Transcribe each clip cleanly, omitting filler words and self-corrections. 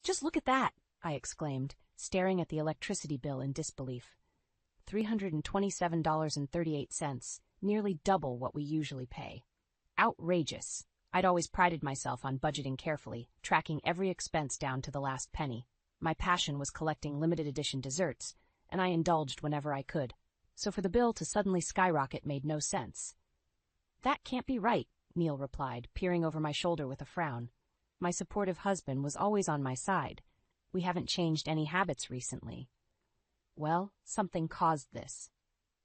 Just look at that, I exclaimed, staring at the electricity bill in disbelief. $327.38, nearly double what we usually pay. Outrageous. I'd always prided myself on budgeting carefully, tracking every expense down to the last penny. My passion was collecting limited edition desserts, and I indulged whenever I could. So for the bill to suddenly skyrocket made no sense. That can't be right, Neil replied, peering over my shoulder with a frown. My supportive husband was always on my side. We haven't changed any habits recently. Well, something caused this.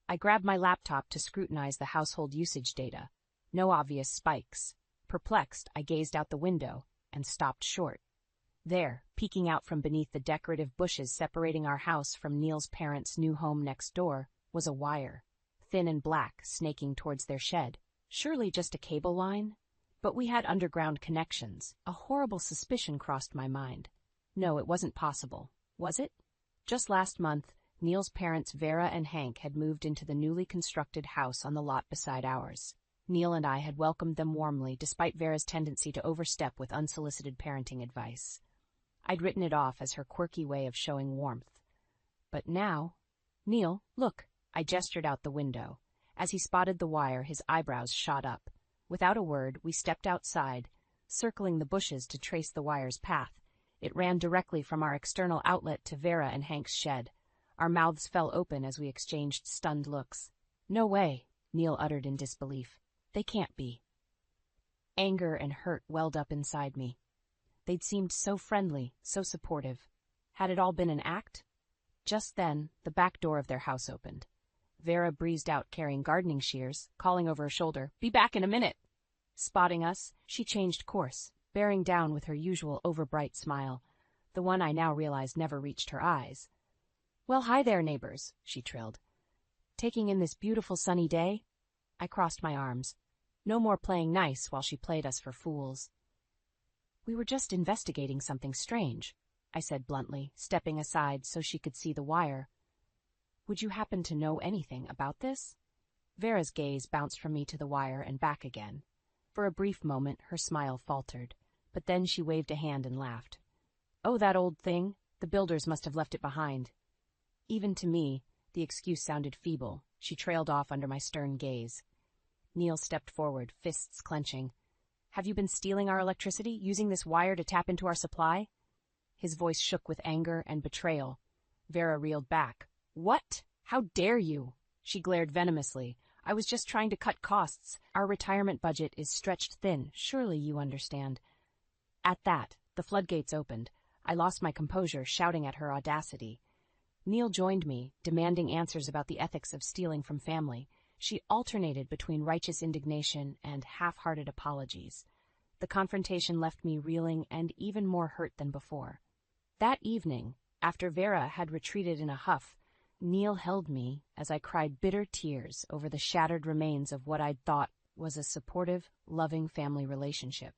I grabbed my laptop to scrutinize the household usage data. No obvious spikes. Perplexed, I gazed out the window and stopped short. There, peeking out from beneath the decorative bushes separating our house from Neil's parents' new home next door, was a wire, thin and black, snaking towards their shed. Surely just a cable line? But we had underground connections. A horrible suspicion crossed my mind. No, it wasn't possible. Was it? Just last month, Neil's parents Vera and Hank had moved into the newly constructed house on the lot beside ours. Neil and I had welcomed them warmly despite Vera's tendency to overstep with unsolicited parenting advice. I'd written it off as her quirky way of showing warmth. But now... Neil, look! I gestured out the window. As he spotted the wire, his eyebrows shot up. Without a word, we stepped outside, circling the bushes to trace the wire's path. It ran directly from our external outlet to Vera and Hank's shed. Our mouths fell open as we exchanged stunned looks. No way, Neil uttered in disbelief. They can't be. Anger and hurt welled up inside me. They'd seemed so friendly, so supportive. Had it all been an act? Just then, the back door of their house opened. Vera breezed out carrying gardening shears, calling over her shoulder, "Be back in a minute!" Spotting us, she changed course, bearing down with her usual overbright smile, the one I now realized never reached her eyes. "Well, hi there, neighbors," she trilled. "Taking in this beautiful sunny day?" I crossed my arms. No more playing nice while she played us for fools. "We were just investigating something strange," I said bluntly, stepping aside so she could see the wire. "Would you happen to know anything about this?" Vera's gaze bounced from me to the wire and back again. For a brief moment, her smile faltered, but then she waved a hand and laughed. "Oh, that old thing. The builders must have left it behind." Even to me, the excuse sounded feeble. She trailed off under my stern gaze. Neil stepped forward, fists clenching. "Have you been stealing our electricity, using this wire to tap into our supply?" His voice shook with anger and betrayal. Vera reeled back. "What? How dare you?" She glared venomously. "I was just trying to cut costs. Our retirement budget is stretched thin. Surely you understand." At that, the floodgates opened. I lost my composure, shouting at her audacity. Neil joined me, demanding answers about the ethics of stealing from family. She alternated between righteous indignation and half-hearted apologies. The confrontation left me reeling and even more hurt than before. That evening, after Vera had retreated in a huff, Neil held me as I cried bitter tears over the shattered remains of what I'd thought was a supportive, loving family relationship.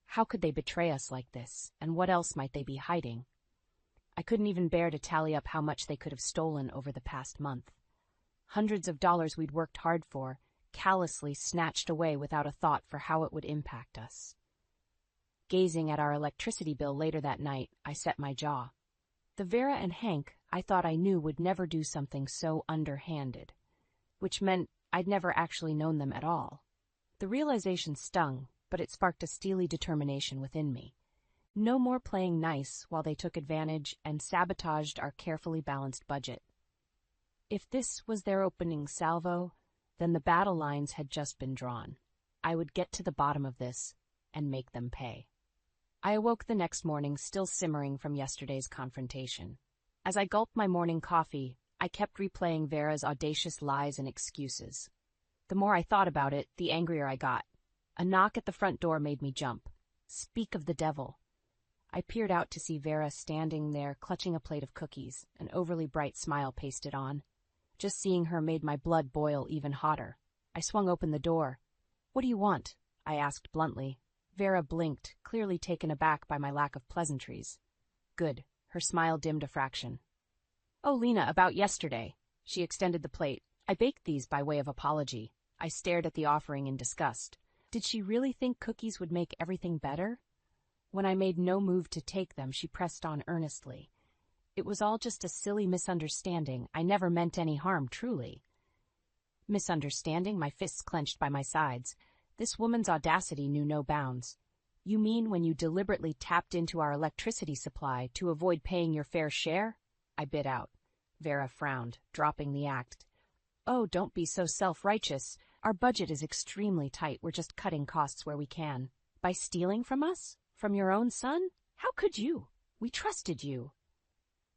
How could they betray us like this, and what else might they be hiding? I couldn't even bear to tally up how much they could have stolen over the past month. Hundreds of dollars we'd worked hard for, callously snatched away without a thought for how it would impact us. Gazing at our electricity bill later that night, I set my jaw. The Vera and Hank I thought I knew would never do something so underhanded, which meant I'd never actually known them at all. The realization stung, but it sparked a steely determination within me. No more playing nice while they took advantage and sabotaged our carefully balanced budget. If this was their opening salvo, then the battle lines had just been drawn. I would get to the bottom of this and make them pay. I awoke the next morning still simmering from yesterday's confrontation. As I gulped my morning coffee, I kept replaying Vera's audacious lies and excuses. The more I thought about it, the angrier I got. A knock at the front door made me jump. Speak of the devil. I peered out to see Vera standing there clutching a plate of cookies, an overly bright smile pasted on. Just seeing her made my blood boil even hotter. I swung open the door. "What do you want?" I asked bluntly. Vera blinked, clearly taken aback by my lack of pleasantries. Good. Her smile dimmed a fraction. "Oh, Lena, about yesterday." She extended the plate. "I baked these by way of apology." I stared at the offering in disgust. Did she really think cookies would make everything better? When I made no move to take them, she pressed on earnestly. It was all just a silly misunderstanding. I never meant any harm, truly. Misunderstanding? My fists clenched by my sides. This woman's audacity knew no bounds. You mean when you deliberately tapped into our electricity supply to avoid paying your fair share? I bit out. Vera frowned, dropping the act. Oh, don't be so self-righteous. Our budget is extremely tight. We're just cutting costs where we can. By stealing from us? From your own son? How could you? We trusted you.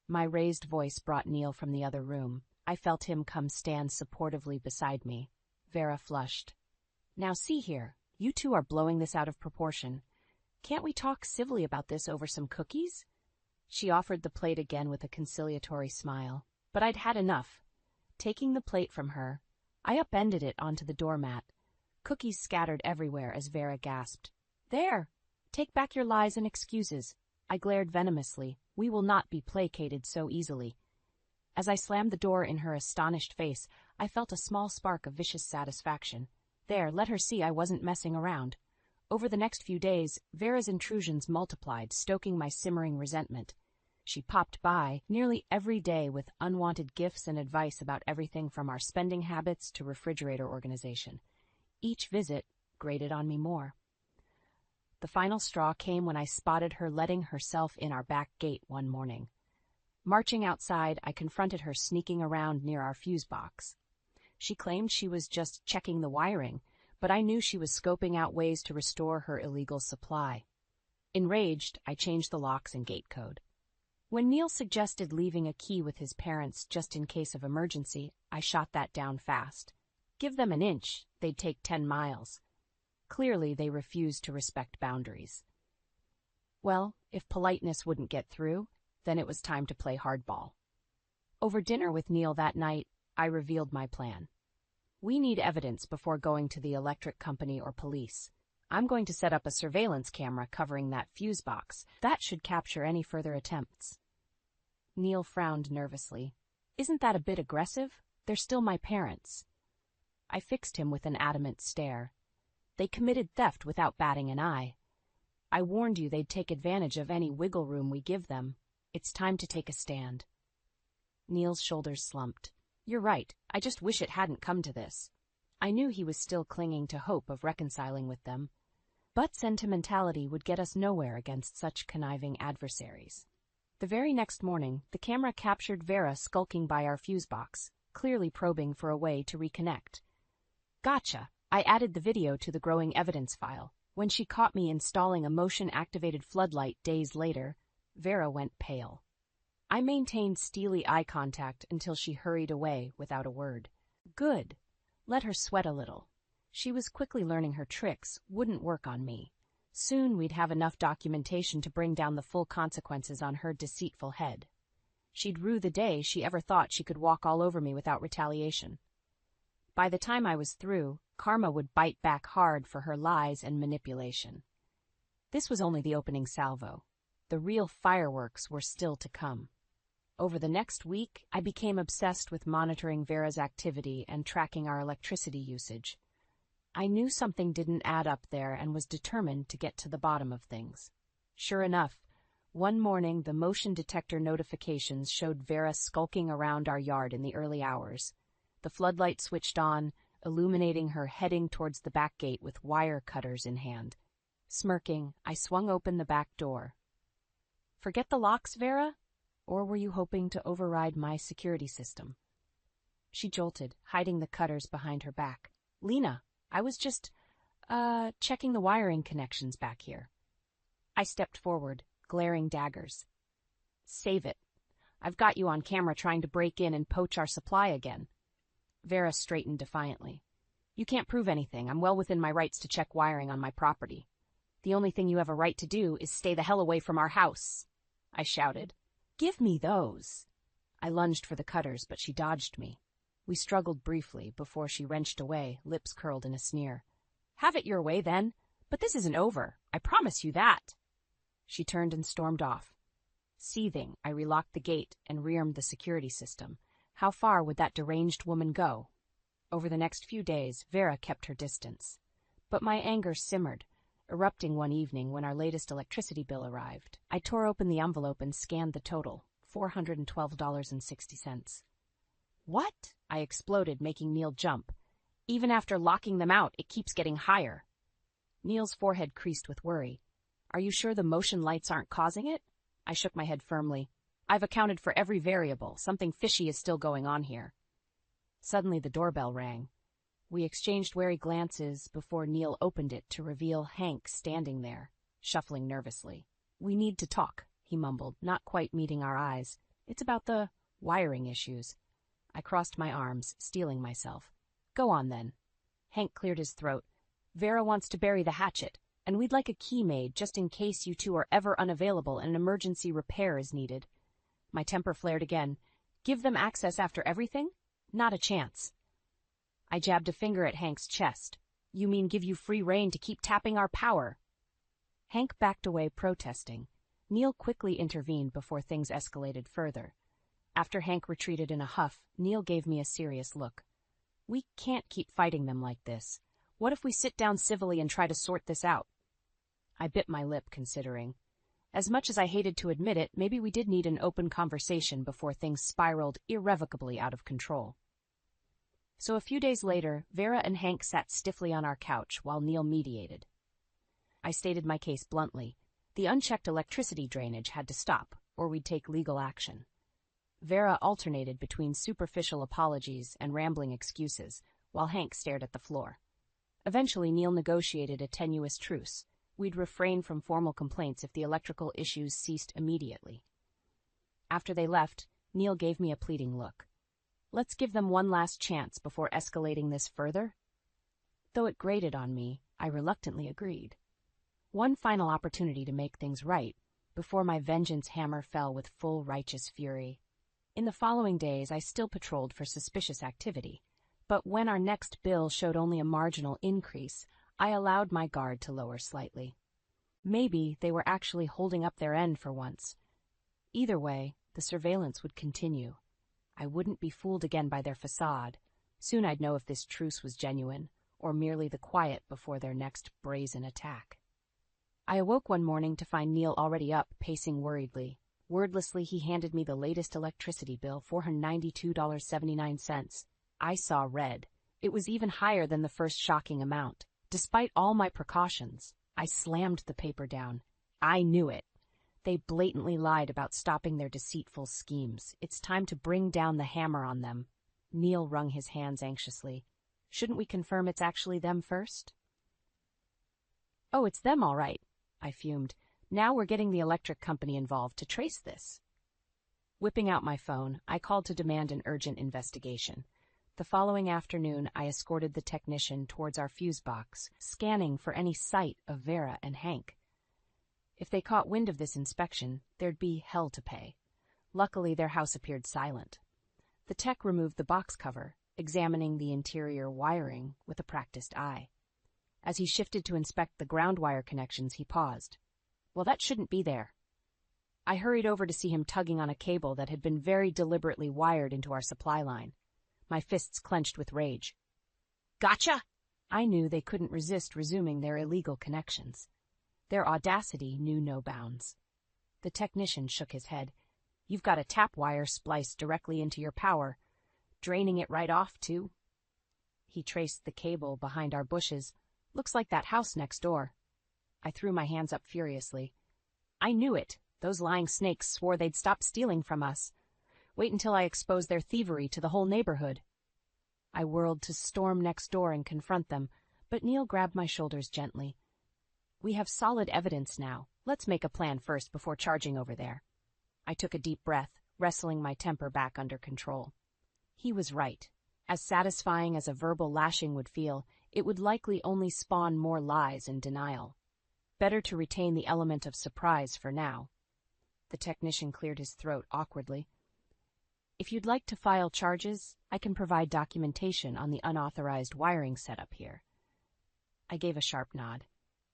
My raised voice brought Neil from the other room. I felt him come stand supportively beside me. Vera flushed. Now see here, you two are blowing this out of proportion. Can't we talk civilly about this over some cookies? She offered the plate again with a conciliatory smile. But I'd had enough. Taking the plate from her, I upended it onto the doormat. Cookies scattered everywhere as Vera gasped. There! Take back your lies and excuses. I glared venomously. We will not be placated so easily. As I slammed the door in her astonished face, I felt a small spark of vicious satisfaction. There, let her see I wasn't messing around. Over the next few days, Vera's intrusions multiplied, stoking my simmering resentment. She popped by nearly every day with unwanted gifts and advice about everything from our spending habits to refrigerator organization. Each visit grated on me more. The final straw came when I spotted her letting herself in our back gate one morning. Marching outside, I confronted her sneaking around near our fuse box. She claimed she was just checking the wiring, but I knew she was scoping out ways to restore her illegal supply. Enraged, I changed the locks and gate code. When Neil suggested leaving a key with his parents just in case of emergency, I shot that down fast. Give them an inch, they'd take 10 miles. Clearly, they refused to respect boundaries. Well, if politeness wouldn't get through, then it was time to play hardball. Over dinner with Neil that night, I revealed my plan. We need evidence before going to the electric company or police. I'm going to set up a surveillance camera covering that fuse box. That should capture any further attempts. Neil frowned nervously. Isn't that a bit aggressive? They're still my parents. I fixed him with an adamant stare. They committed theft without batting an eye. I warned you they'd take advantage of any wiggle room we give them. It's time to take a stand. Neil's shoulders slumped. You're right. I just wish it hadn't come to this. I knew he was still clinging to hope of reconciling with them. But sentimentality would get us nowhere against such conniving adversaries. The very next morning, the camera captured Vera skulking by our fuse box, clearly probing for a way to reconnect. Gotcha! I added the video to the growing evidence file. When she caught me installing a motion-activated floodlight days later, Vera went pale. I maintained steely eye contact until she hurried away without a word. Good. Let her sweat a little. She was quickly learning her tricks wouldn't work on me. Soon we'd have enough documentation to bring down the full consequences on her deceitful head. She'd rue the day she ever thought she could walk all over me without retaliation. By the time I was through, karma would bite back hard for her lies and manipulation. This was only the opening salvo. The real fireworks were still to come. Over the next week, I became obsessed with monitoring Vera's activity and tracking our electricity usage. I knew something didn't add up there and was determined to get to the bottom of things. Sure enough, one morning the motion detector notifications showed Vera skulking around our yard in the early hours. The floodlight switched on, illuminating her heading towards the back gate with wire cutters in hand. Smirking, I swung open the back door. Forget the locks, Vera? Or were you hoping to override my security system? She jolted, hiding the cutters behind her back. Lena, I was just, checking the wiring connections back here. I stepped forward, glaring daggers. Save it. I've got you on camera trying to break in and poach our supply again. Vera straightened defiantly. You can't prove anything. I'm well within my rights to check wiring on my property. The only thing you have a right to do is stay the hell away from our house, I shouted. Give me those. I lunged for the cutters, but she dodged me. We struggled briefly before she wrenched away, lips curled in a sneer. Have it your way, then. But this isn't over. I promise you that. She turned and stormed off. Seething, I relocked the gate and rearmed the security system. How far would that deranged woman go? Over the next few days, Vera kept her distance. But my anger simmered. erupting one evening when our latest electricity bill arrived. I tore open the envelope and scanned the total, $412.60. What? I exploded, making Neil jump. Even after locking them out, it keeps getting higher. Neil's forehead creased with worry. Are you sure the motion lights aren't causing it? I shook my head firmly. I've accounted for every variable. Something fishy is still going on here. Suddenly the doorbell rang. We exchanged wary glances before Neil opened it to reveal Hank standing there, shuffling nervously. We need to talk, he mumbled, not quite meeting our eyes. It's about the wiring issues. I crossed my arms, steeling myself. Go on, then. Hank cleared his throat. Vera wants to bury the hatchet, and we'd like a key made just in case you two are ever unavailable and an emergency repair is needed. My temper flared again. Give them access after everything? Not a chance. I jabbed a finger at Hank's chest. You mean give you free rein to keep tapping our power? Hank backed away, protesting. Neil quickly intervened before things escalated further. After Hank retreated in a huff, Neil gave me a serious look. We can't keep fighting them like this. What if we sit down civilly and try to sort this out? I bit my lip, considering. As much as I hated to admit it, maybe we did need an open conversation before things spiraled irrevocably out of control. So a few days later, Vera and Hank sat stiffly on our couch while Neil mediated. I stated my case bluntly. The unchecked electricity drainage had to stop, or we'd take legal action. Vera alternated between superficial apologies and rambling excuses, while Hank stared at the floor. Eventually, Neil negotiated a tenuous truce. We'd refrain from formal complaints if the electrical issues ceased immediately. After they left, Neil gave me a pleading look. Let's give them one last chance before escalating this further. Though it grated on me, I reluctantly agreed. One final opportunity to make things right, before my vengeance hammer fell with full righteous fury. In the following days, I still patrolled for suspicious activity, but when our next bill showed only a marginal increase, I allowed my guard to lower slightly. Maybe they were actually holding up their end for once. Either way, the surveillance would continue. I wouldn't be fooled again by their facade. Soon I'd know if this truce was genuine, or merely the quiet before their next brazen attack. I awoke one morning to find Neil already up, pacing worriedly. Wordlessly, he handed me the latest electricity bill, $492.79. I saw red. It was even higher than the first shocking amount. Despite all my precautions, I slammed the paper down. I knew it. They blatantly lied about stopping their deceitful schemes. It's time to bring down the hammer on them. Neil wrung his hands anxiously. Shouldn't we confirm it's actually them first? Oh, it's them all right, I fumed. Now we're getting the electric company involved to trace this. Whipping out my phone, I called to demand an urgent investigation. The following afternoon, I escorted the technician towards our fuse box, scanning for any sight of Vera and Hank. If they caught wind of this inspection, there'd be hell to pay. Luckily, their house appeared silent. The tech removed the box cover, examining the interior wiring with a practiced eye. As he shifted to inspect the ground wire connections, he paused. Well, that shouldn't be there. I hurried over to see him tugging on a cable that had been very deliberately wired into our supply line. My fists clenched with rage. Gotcha! I knew they couldn't resist resuming their illegal connections. Their audacity knew no bounds. The technician shook his head. You've got a tap wire spliced directly into your power. Draining it right off, too. He traced the cable behind our bushes. Looks like that house next door. I threw my hands up furiously. I knew it. Those lying snakes swore they'd stop stealing from us. Wait until I expose their thievery to the whole neighborhood. I whirled to storm next door and confront them, but Neil grabbed my shoulders gently. We have solid evidence now. Let's make a plan first before charging over there. I took a deep breath, wrestling my temper back under control. He was right. As satisfying as a verbal lashing would feel, it would likely only spawn more lies and denial. Better to retain the element of surprise for now. The technician cleared his throat awkwardly. If you'd like to file charges, I can provide documentation on the unauthorized wiring setup here. I gave a sharp nod.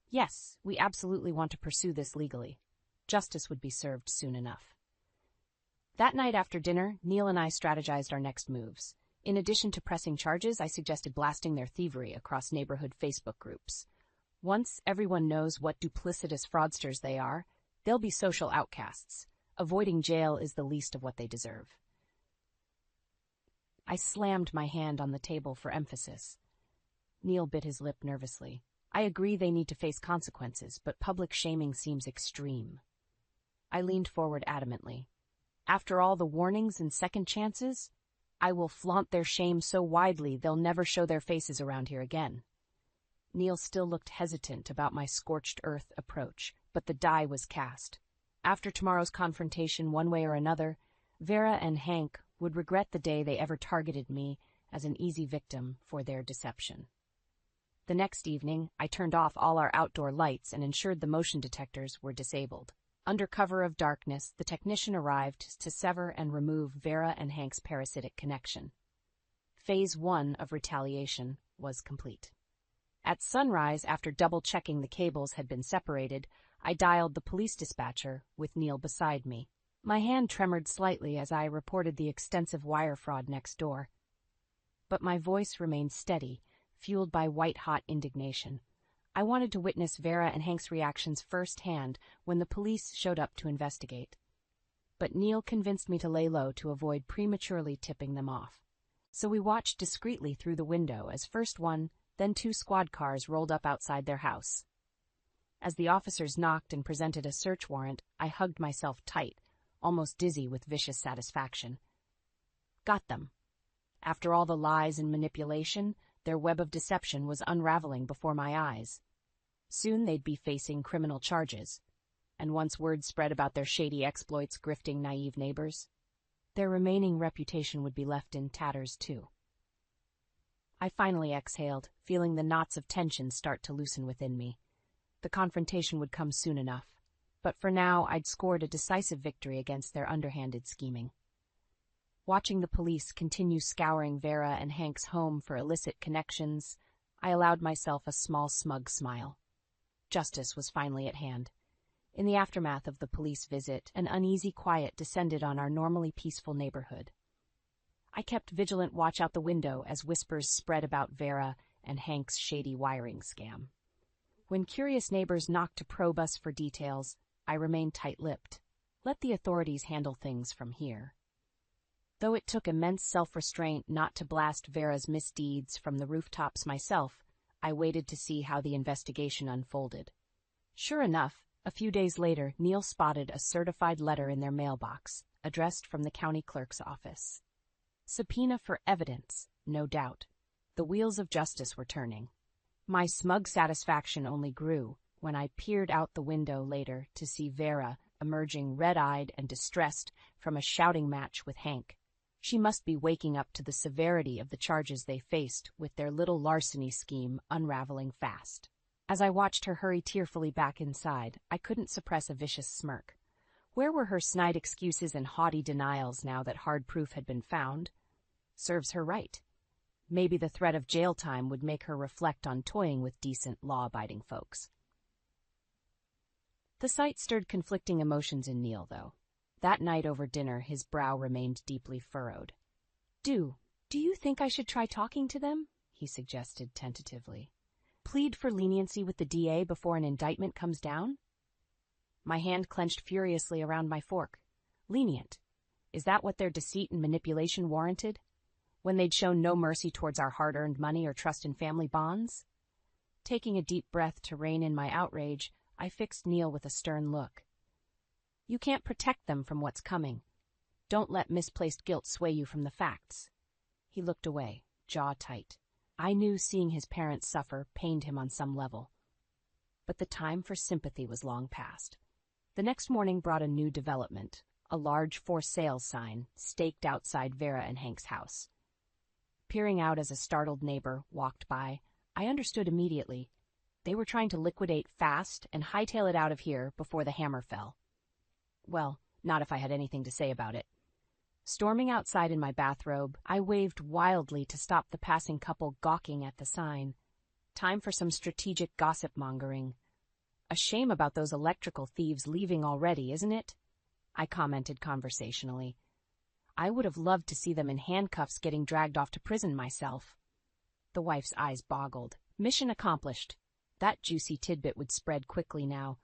Yes, we absolutely want to pursue this legally. Justice would be served soon enough. That night after dinner, Neil and I strategized our next moves. In addition to pressing charges, I suggested blasting their thievery across neighborhood Facebook groups. Once everyone knows what duplicitous fraudsters they are, they'll be social outcasts. Avoiding jail is the least of what they deserve. I slammed my hand on the table for emphasis. Neil bit his lip nervously. I agree they need to face consequences, but public shaming seems extreme. I leaned forward adamantly. After all the warnings and second chances, I will flaunt their shame so widely they'll never show their faces around here again. Neil still looked hesitant about my scorched earth approach, but the die was cast. After tomorrow's confrontation, one way or another, Vera and Hank would regret the day they ever targeted me as an easy victim for their deception. The next evening, I turned off all our outdoor lights and ensured the motion detectors were disabled. Under cover of darkness, the technician arrived to sever and remove Vera and Hank's parasitic connection. Phase 1 of retaliation was complete. At sunrise, after double-checking the cables had been separated, I dialed the police dispatcher with Neil beside me. My hand tremored slightly as I reported the extensive wire fraud next door. But my voice remained steady, fueled by white-hot indignation. I wanted to witness Vera and Hank's reactions firsthand when the police showed up to investigate. But Neil convinced me to lay low to avoid prematurely tipping them off. So we watched discreetly through the window as first one, then 2 squad cars rolled up outside their house. As the officers knocked and presented a search warrant, I hugged myself tight, almost dizzy with vicious satisfaction. Got them. After all the lies and manipulation, their web of deception was unraveling before my eyes. Soon they'd be facing criminal charges, and once word spread about their shady exploits grifting naive neighbors, their remaining reputation would be left in tatters too. I finally exhaled, feeling the knots of tension start to loosen within me. The confrontation would come soon enough, but for now I'd scored a decisive victory against their underhanded scheming. Watching the police continue scouring Vera and Hank's home for illicit connections, I allowed myself a small smug smile. Justice was finally at hand. In the aftermath of the police visit, an uneasy quiet descended on our normally peaceful neighborhood. I kept vigilant watch out the window as whispers spread about Vera and Hank's shady wiring scam. When curious neighbors knocked to probe us for details, I remained tight-lipped. Let the authorities handle things from here. Though it took immense self-restraint not to blast Vera's misdeeds from the rooftops myself, I waited to see how the investigation unfolded. Sure enough, a few days later, Neil spotted a certified letter in their mailbox, addressed from the county clerk's office. Subpoena for evidence, no doubt. The wheels of justice were turning. My smug satisfaction only grew when I peered out the window later to see Vera emerging red-eyed and distressed from a shouting match with Hank. She must be waking up to the severity of the charges they faced with their little larceny scheme unraveling fast. As I watched her hurry tearfully back inside, I couldn't suppress a vicious smirk. Where were her snide excuses and haughty denials now that hard proof had been found? Serves her right. Maybe the threat of jail time would make her reflect on toying with decent, law-abiding folks. The sight stirred conflicting emotions in Neil, though. That night over dinner, his brow remained deeply furrowed. Do you think I should try talking to them?" he suggested tentatively. "Plead for leniency with the DA before an indictment comes down?" My hand clenched furiously around my fork. Lenient? Is that what their deceit and manipulation warranted? When they'd shown no mercy towards our hard-earned money or trust in family bonds? Taking a deep breath to rein in my outrage, I fixed Neil with a stern look. "You can't protect them from what's coming. Don't let misplaced guilt sway you from the facts." He looked away, jaw tight. I knew seeing his parents suffer pained him on some level. But the time for sympathy was long past. The next morning brought a new development, a large for sale sign staked outside Vera and Hank's house. Peering out as a startled neighbor walked by, I understood immediately. They were trying to liquidate fast and hightail it out of here before the hammer fell. Well, not if I had anything to say about it. Storming outside in my bathrobe, I waved wildly to stop the passing couple gawking at the sign. Time for some strategic gossip-mongering. "A shame about those electrical thieves leaving already, isn't it?" I commented conversationally. I would have loved to see them in handcuffs getting dragged off to prison myself. The wife's eyes boggled. Mission accomplished. That juicy tidbit would spread quickly now.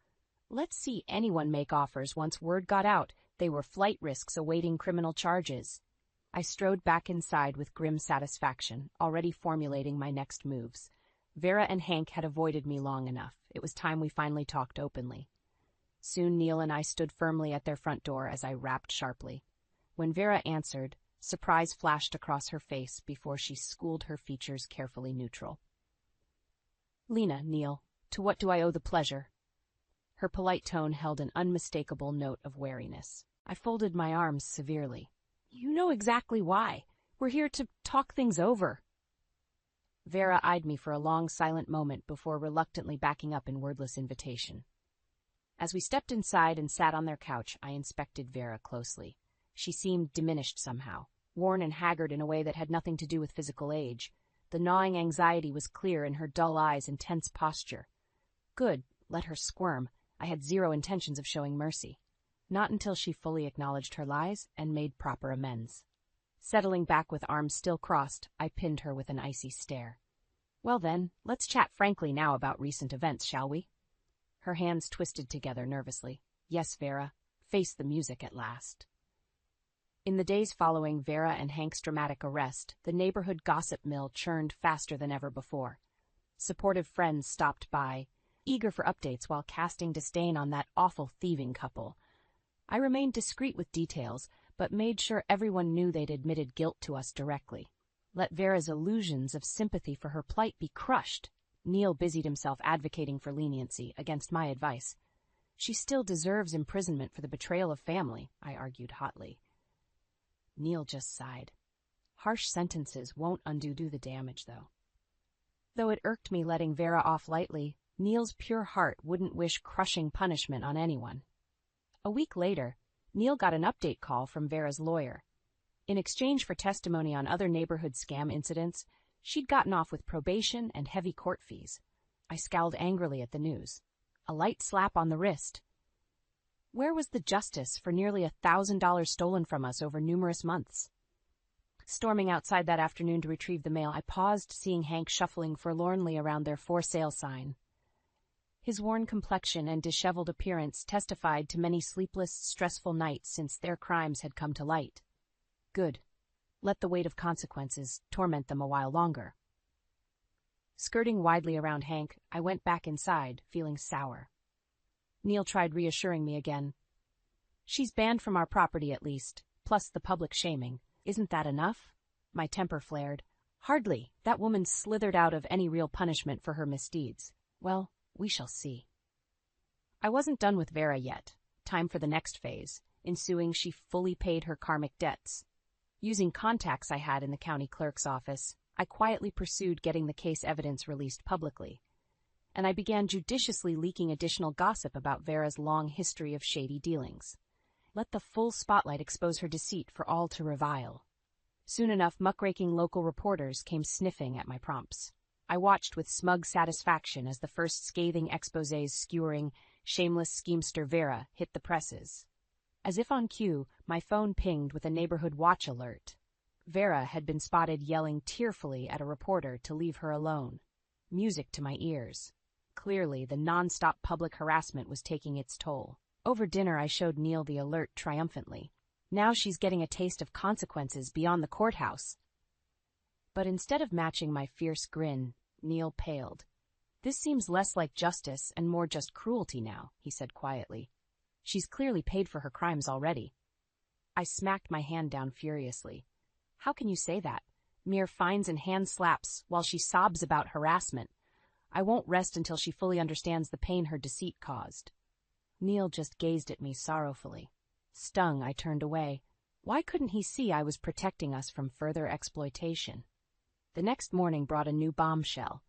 Let's see anyone make offers once word got out they were flight risks awaiting criminal charges. I strode back inside with grim satisfaction, already formulating my next moves. Vera and Hank had avoided me long enough. It was time we finally talked openly. Soon Neil and I stood firmly at their front door as I rapped sharply. When Vera answered, surprise flashed across her face before she schooled her features carefully neutral. Lena, Neil, to what do I owe the pleasure? Her polite tone held an unmistakable note of wariness. I folded my arms severely. You know exactly why. We're here to talk things over. Vera eyed me for a long, silent moment before reluctantly backing up in wordless invitation. As we stepped inside and sat on their couch, I inspected Vera closely. She seemed diminished somehow, worn and haggard in a way that had nothing to do with physical age. The gnawing anxiety was clear in her dull eyes and tense posture. Good, let her squirm. I had zero intentions of showing mercy. Not until she fully acknowledged her lies and made proper amends. Settling back with arms still crossed, I pinned her with an icy stare. Well then, let's chat frankly now about recent events, shall we? Her hands twisted together nervously. Yes, Vera. Face the music at last. In the days following Vera and Hank's dramatic arrest, the neighborhood gossip mill churned faster than ever before. Supportive friends stopped by, eager for updates while casting disdain on that awful thieving couple. I remained discreet with details, but made sure everyone knew they'd admitted guilt to us directly. Let Vera's illusions of sympathy for her plight be crushed. Neil busied himself advocating for leniency, against my advice. She still deserves imprisonment for the betrayal of family, I argued hotly. Neil just sighed. Harsh sentences won't undo the damage, though. Though it irked me letting Vera off lightly, Neil's pure heart wouldn't wish crushing punishment on anyone. A week later, Neil got an update call from Vera's lawyer. In exchange for testimony on other neighborhood scam incidents, she'd gotten off with probation and heavy court fees. I scowled angrily at the news. A light slap on the wrist. Where was the justice for nearly $1,000 stolen from us over numerous months? Storming outside that afternoon to retrieve the mail, I paused, seeing Hank shuffling forlornly around their for sale sign. His worn complexion and disheveled appearance testified to many sleepless, stressful nights since their crimes had come to light. Good. Let the weight of consequences torment them a while longer. Skirting widely around Hank, I went back inside, feeling sour. Neil tried reassuring me again. She's banned from our property at least, plus the public shaming. Isn't that enough? My temper flared. Hardly. That woman slithered out of any real punishment for her misdeeds. Well, we shall see. I wasn't done with Vera yet. Time for the next phase. Ensuing, she fully paid her karmic debts. Using contacts I had in the county clerk's office, I quietly pursued getting the case evidence released publicly. And I began judiciously leaking additional gossip about Vera's long history of shady dealings. Let the full spotlight expose her deceit for all to revile. Soon enough, muckraking local reporters came sniffing at my prompts. I watched with smug satisfaction as the first scathing exposés skewering shameless schemester Vera hit the presses. As if on cue, my phone pinged with a neighborhood watch alert. Vera had been spotted yelling tearfully at a reporter to leave her alone. Music to my ears. Clearly, the non-stop public harassment was taking its toll. Over dinner, I showed Neil the alert triumphantly. Now she's getting a taste of consequences beyond the courthouse. But instead of matching my fierce grin, Neil paled. This seems less like justice and more just cruelty now, he said quietly. She's clearly paid for her crimes already. I smacked my hand down furiously. How can you say that? Mere fines and hand slaps while she sobs about harassment. I won't rest until she fully understands the pain her deceit caused. Neil just gazed at me sorrowfully. Stung, I turned away. Why couldn't he see I was protecting us from further exploitation? The next morning brought a new bombshell.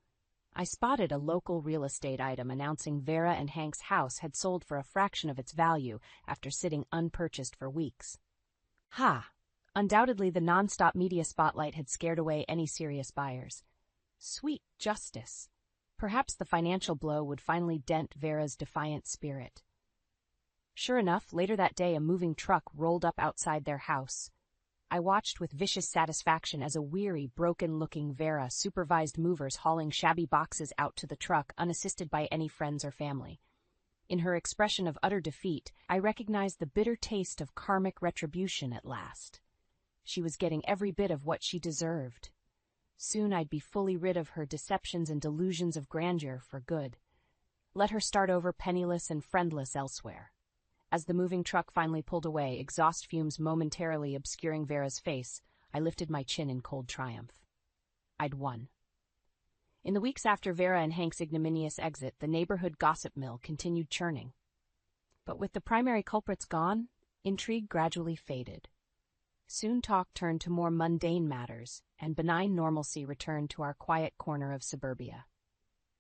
I spotted a local real estate item announcing Vera and Hank's house had sold for a fraction of its value after sitting unpurchased for weeks. Ha! Undoubtedly the non-stop media spotlight had scared away any serious buyers. Sweet justice. Perhaps the financial blow would finally dent Vera's defiant spirit. Sure enough, later that day a moving truck rolled up outside their house. I watched with vicious satisfaction as a weary, broken-looking Vera supervised movers hauling shabby boxes out to the truck unassisted by any friends or family. In her expression of utter defeat, I recognized the bitter taste of karmic retribution at last. She was getting every bit of what she deserved. Soon I'd be fully rid of her deceptions and delusions of grandeur for good. Let her start over penniless and friendless elsewhere. As the moving truck finally pulled away, exhaust fumes momentarily obscuring Vera's face, I lifted my chin in cold triumph. I'd won. In the weeks after Vera and Hank's ignominious exit, the neighborhood gossip mill continued churning. But with the primary culprits gone, intrigue gradually faded. Soon talk turned to more mundane matters, and benign normalcy returned to our quiet corner of suburbia.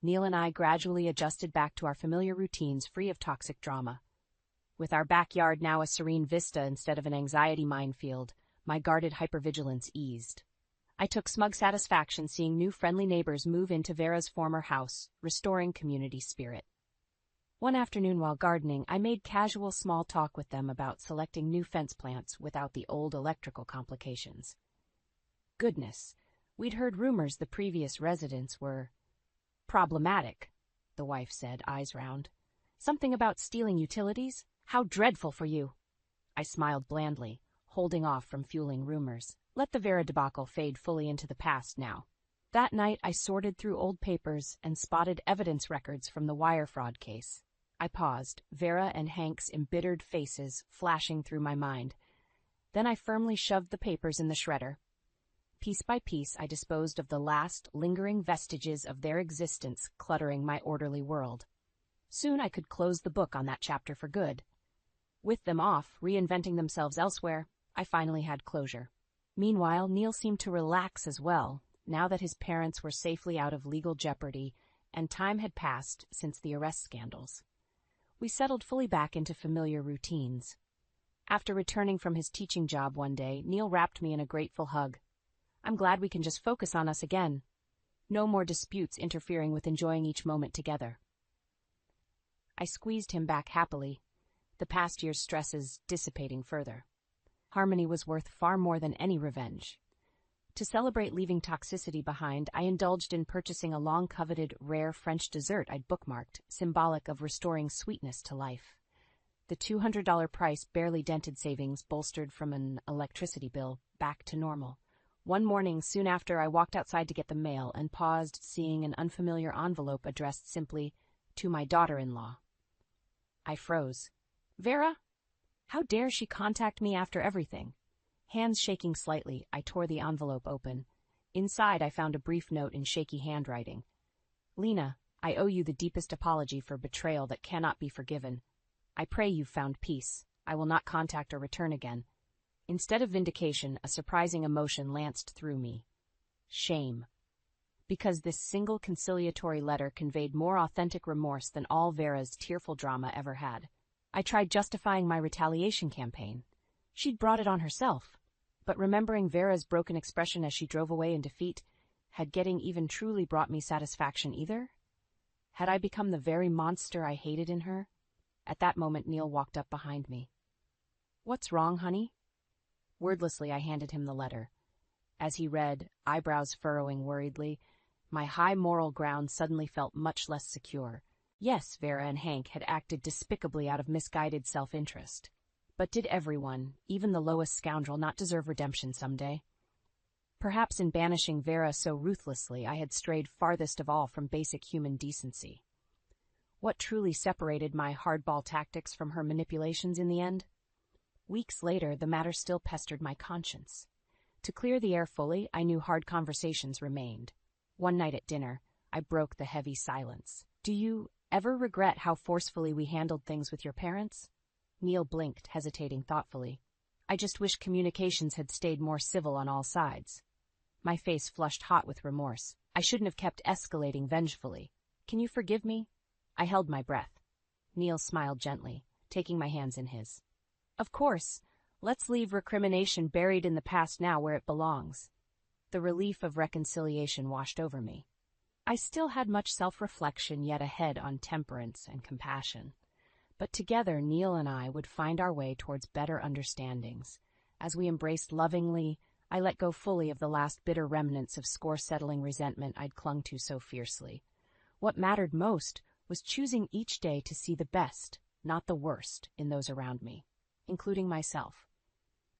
Neil and I gradually adjusted back to our familiar routines free of toxic drama. With our backyard now a serene vista instead of an anxiety minefield, my guarded hypervigilance eased. I took smug satisfaction seeing new friendly neighbors move into Vera's former house, restoring community spirit. One afternoon while gardening, I made casual small talk with them about selecting new fence plants without the old electrical complications. Goodness, we'd heard rumors the previous residents were problematic, the wife said, eyes round. Something about stealing utilities? How dreadful for you! I smiled blandly, holding off from fueling rumors. Let the Vera debacle fade fully into the past now. That night I sorted through old papers and spotted evidence records from the wire fraud case. I paused, Vera and Hank's embittered faces flashing through my mind. Then I firmly shoved the papers in the shredder. Piece by piece I disposed of the last lingering vestiges of their existence cluttering my orderly world. Soon I could close the book on that chapter for good. With them off, reinventing themselves elsewhere, I finally had closure. Meanwhile, Neil seemed to relax as well, now that his parents were safely out of legal jeopardy, and time had passed since the arrest scandals. We settled fully back into familiar routines. After returning from his teaching job one day, Neil wrapped me in a grateful hug. I'm glad we can just focus on us again. No more disputes interfering with enjoying each moment together. I squeezed him back happily, the past year's stresses dissipating further. Harmony was worth far more than any revenge. To celebrate leaving toxicity behind, I indulged in purchasing a long-coveted, rare French dessert I'd bookmarked, symbolic of restoring sweetness to life. The $200 price barely dented savings bolstered from an electricity bill back to normal. One morning, soon after, I walked outside to get the mail and paused, seeing an unfamiliar envelope addressed simply, "To my daughter-in-law." I froze. Vera? How dare she contact me after everything? Hands shaking slightly, I tore the envelope open. Inside, I found a brief note in shaky handwriting. Lena, I owe you the deepest apology for betrayal that cannot be forgiven. I pray you've found peace. I will not contact or return again. Instead of vindication, a surprising emotion lanced through me. Shame. Because this single conciliatory letter conveyed more authentic remorse than all Vera's tearful drama ever had. I tried justifying my retaliation campaign. She'd brought it on herself. But remembering Vera's broken expression as she drove away in defeat, had getting even truly brought me satisfaction either? Had I become the very monster I hated in her? At that moment, Neil walked up behind me. What's wrong, honey? Wordlessly, I handed him the letter. As he read, eyebrows furrowing worriedly, my high moral ground suddenly felt much less secure. Yes, Vera and Hank had acted despicably out of misguided self-interest. But did everyone, even the lowest scoundrel, not deserve redemption someday? Perhaps in banishing Vera so ruthlessly, I had strayed farthest of all from basic human decency. What truly separated my hardball tactics from her manipulations in the end? Weeks later, the matter still pestered my conscience. To clear the air fully, I knew hard conversations remained. One night at dinner, I broke the heavy silence. Do you ever regret how forcefully we handled things with your parents? Neil blinked, hesitating thoughtfully. I just wish communications had stayed more civil on all sides. My face flushed hot with remorse. I shouldn't have kept escalating vengefully. Can you forgive me? I held my breath. Neil smiled gently, taking my hands in his. Of course. Let's leave recrimination buried in the past now where it belongs. The relief of reconciliation washed over me. I still had much self-reflection yet ahead on temperance and compassion. But together, Neil and I would find our way towards better understandings, As we embraced lovingly, I let go fully of the last bitter remnants of score-settling resentment I'd clung to so fiercely. What mattered most was choosing each day to see the best, not the worst, in those around me, including myself.